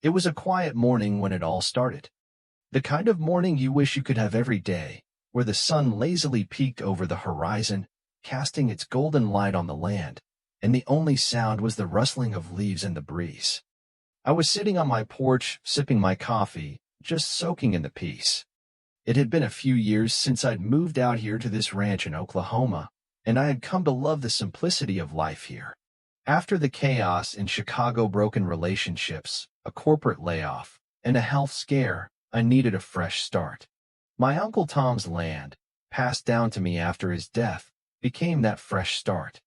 It was a quiet morning when it all started. The kind of morning you wish you could have every day, where the sun lazily peeked over the horizon, casting its golden light on the land, and the only sound was the rustling of leaves in the breeze. I was sitting on my porch, sipping my coffee, just soaking in the peace. It had been a few years since I'd moved out here to this ranch in Oklahoma, and I had come to love the simplicity of life here. After the chaos in Chicago, broken relationships, a corporate layoff, and a health scare, I needed a fresh start. My Uncle Tom's land, passed down to me after his death, became that fresh start.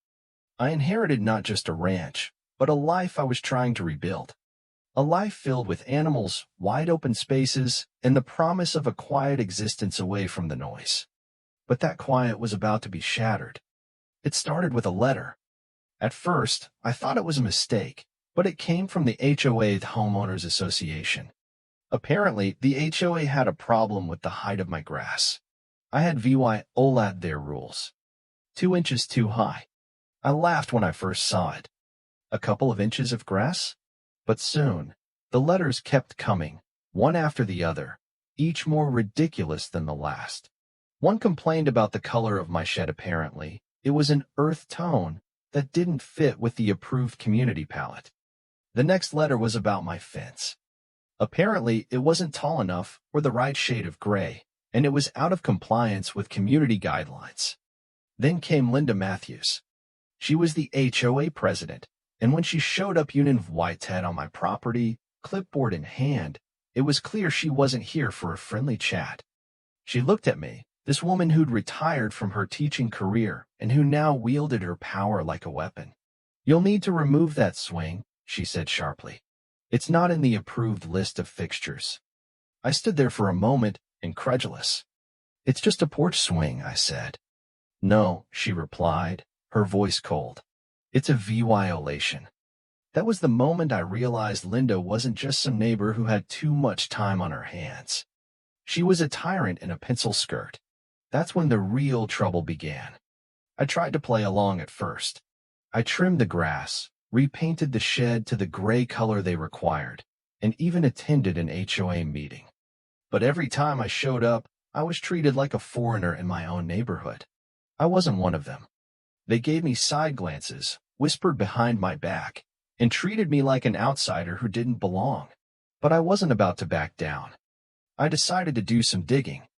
I inherited not just a ranch, but a life I was trying to rebuild. A life filled with animals, wide-open spaces, and the promise of a quiet existence away from the noise. But that quiet was about to be shattered. It started with a letter. At first, I thought it was a mistake, but it came from the HOA, the Homeowners Association. Apparently, the HOA had a problem with the height of my grass. I had violated their rules. 2 inches too high. I laughed when I first saw it. A couple of inches of grass? But soon, the letters kept coming, one after the other, each more ridiculous than the last. One complained about the color of my shed. Apparently, it was an earth tone that didn't fit with the approved community palette. The next letter was about my fence. Apparently, it wasn't tall enough or the right shade of gray, and it was out of compliance with community guidelines. Then came Linda Matthews. She was the HOA president, and when she showed up Whitehead on my property, clipboard in hand, it was clear she wasn't here for a friendly chat. She looked at me, this woman who'd retired from her teaching career and who now wielded her power like a weapon. "You'll need to remove that swing," she said sharply. "It's not in the approved list of fixtures." I stood there for a moment, incredulous. "It's just a porch swing," I said. "No," she replied, her voice cold. "It's a violation." That was the moment I realized Linda wasn't just some neighbor who had too much time on her hands. She was a tyrant in a pencil skirt. That's when the real trouble began. I tried to play along at first. I trimmed the grass, repainted the shed to the gray color they required, and even attended an HOA meeting. But every time I showed up, I was treated like a foreigner in my own neighborhood. I wasn't one of them. They gave me side glances, whispered behind my back, and treated me like an outsider who didn't belong. But I wasn't about to back down. I decided to do some digging.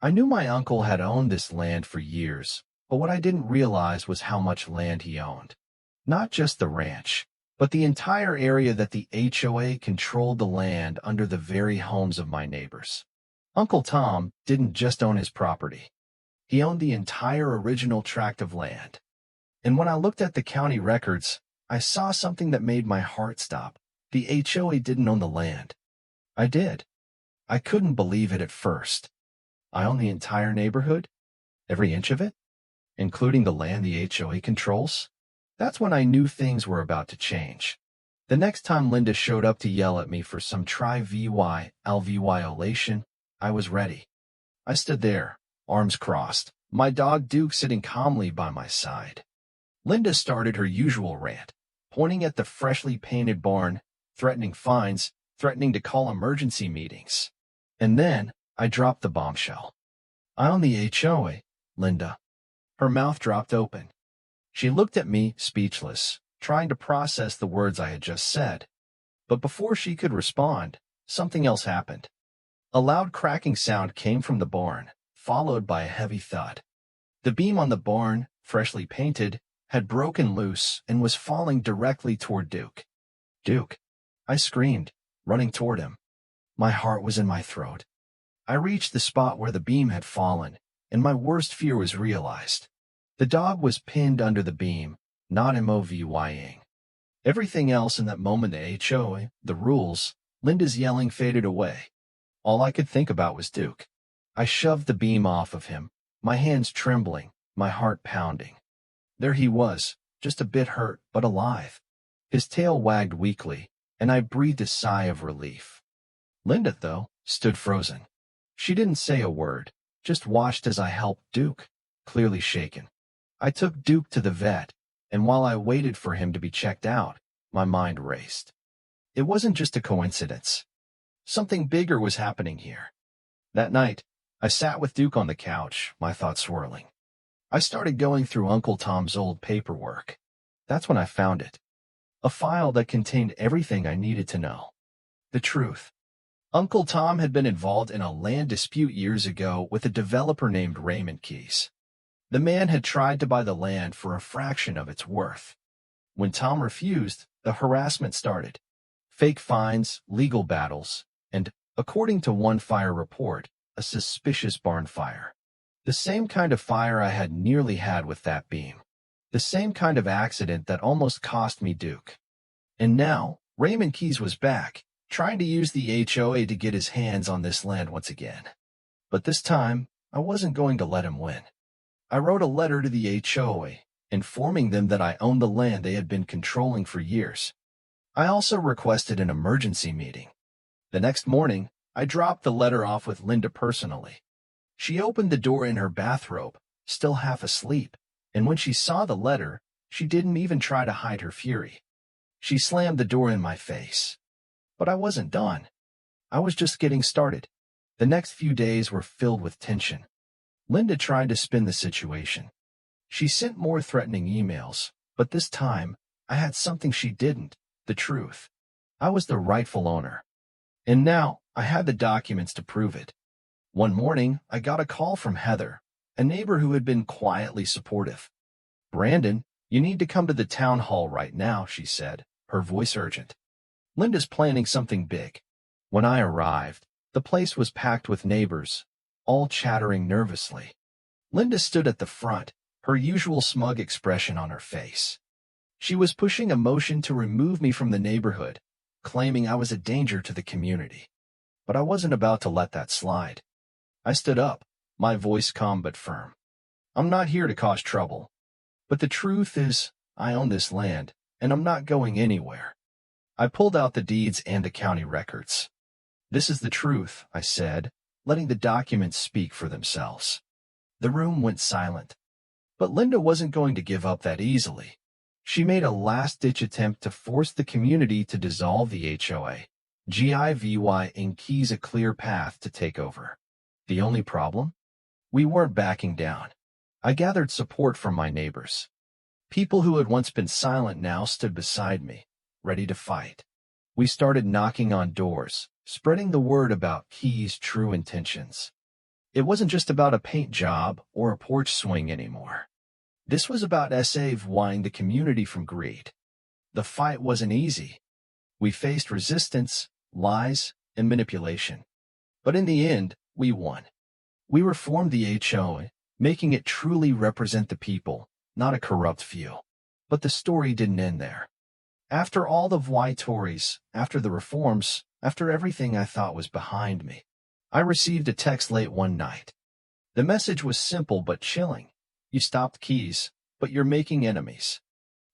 I knew my uncle had owned this land for years, but what I didn't realize was how much land he owned. Not just the ranch, but the entire area that the HOA controlled, the land under the very homes of my neighbors. Uncle Tom didn't just own his property. He owned the entire original tract of land. And when I looked at the county records, I saw something that made my heart stop. The HOA didn't own the land. I did. I couldn't believe it at first. I own the entire neighborhood? Every inch of it? Including the land the HOA controls? That's when I knew things were about to change. The next time Linda showed up to yell at me for some violation, I was ready. I stood there, arms crossed, my dog Duke sitting calmly by my side. Linda started her usual rant, pointing at the freshly painted barn, threatening fines, threatening to call emergency meetings. And then, I dropped the bombshell. "I own the HOA, Linda." Her mouth dropped open. She looked at me, speechless, trying to process the words I had just said. But before she could respond, something else happened. A loud cracking sound came from the barn, followed by a heavy thud. The beam on the barn, freshly painted, had broken loose and was falling directly toward Duke. "Duke!" I screamed, running toward him. My heart was in my throat. I reached the spot where the beam had fallen, and my worst fear was realized. The dog was pinned under the beam, not moving. Everything else in that moment, the HOA, the rules, Linda's yelling faded away. All I could think about was Duke. I shoved the beam off of him, my hands trembling, my heart pounding. There he was, just a bit hurt but alive. His tail wagged weakly, and I breathed a sigh of relief. Linda, though, stood frozen. She didn't say a word, just watched as I helped Duke, clearly shaken. I took Duke to the vet, and while I waited for him to be checked out, my mind raced. It wasn't just a coincidence. Something bigger was happening here. That night, I sat with Duke on the couch, my thoughts swirling. I started going through Uncle Tom's old paperwork. That's when I found it. A file that contained everything I needed to know. The truth. Uncle Tom had been involved in a land dispute years ago with a developer named Raymond Keys. The man had tried to buy the land for a fraction of its worth. When Tom refused, the harassment started. Fake fines, legal battles, and, according to one fire report, a suspicious barn fire. The same kind of fire I had nearly had with that beam. The same kind of accident that almost cost me Duke. And now, Raymond Keys was back, trying to use the HOA to get his hands on this land once again. But this time, I wasn't going to let him win. I wrote a letter to the HOA, informing them that I owned the land they had been controlling for years. I also requested an emergency meeting. The next morning, I dropped the letter off with Linda personally. She opened the door in her bathrobe, still half asleep, and when she saw the letter, she didn't even try to hide her fury. She slammed the door in my face. But I wasn't done. I was just getting started. The next few days were filled with tension. Linda tried to spin the situation. She sent more threatening emails, but this time, I had something she didn't, the truth. I was the rightful owner. And now, I had the documents to prove it. One morning, I got a call from Heather, a neighbor who had been quietly supportive. "Brandon, you need to come to the town hall right now," she said, her voice urgent. "Linda's planning something big." When I arrived, the place was packed with neighbors, all chattering nervously. Linda stood at the front, her usual smug expression on her face. She was pushing a motion to remove me from the neighborhood, claiming I was a danger to the community. But I wasn't about to let that slide. I stood up, my voice calm but firm. "I'm not here to cause trouble. But the truth is, I own this land, and I'm not going anywhere." I pulled out the deeds and the county records. "This is the truth," I said, letting the documents speak for themselves. The room went silent. But Linda wasn't going to give up that easily. She made a last-ditch attempt to force the community to dissolve the HOA, and Keys a clear path to take over. The only problem? We weren't backing down. I gathered support from my neighbors. People who had once been silent now stood beside me, ready to fight. We started knocking on doors, spreading the word about Keys' true intentions. It wasn't just about a paint job or a porch swing anymore. This was about saving the community from greed. The fight wasn't easy. We faced resistance, lies, and manipulation. But in the end, we won. We reformed the HOA, making it truly represent the people, not a corrupt few. But the story didn't end there. After all the Tories, after the reforms, after everything I thought was behind me, I received a text late one night. The message was simple but chilling. "You stopped Keys, but you're making enemies.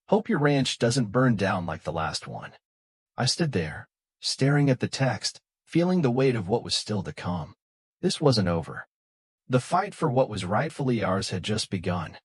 Hope your ranch doesn't burn down like the last one." I stood there, staring at the text, feeling the weight of what was still to come. This wasn't over. The fight for what was rightfully ours had just begun.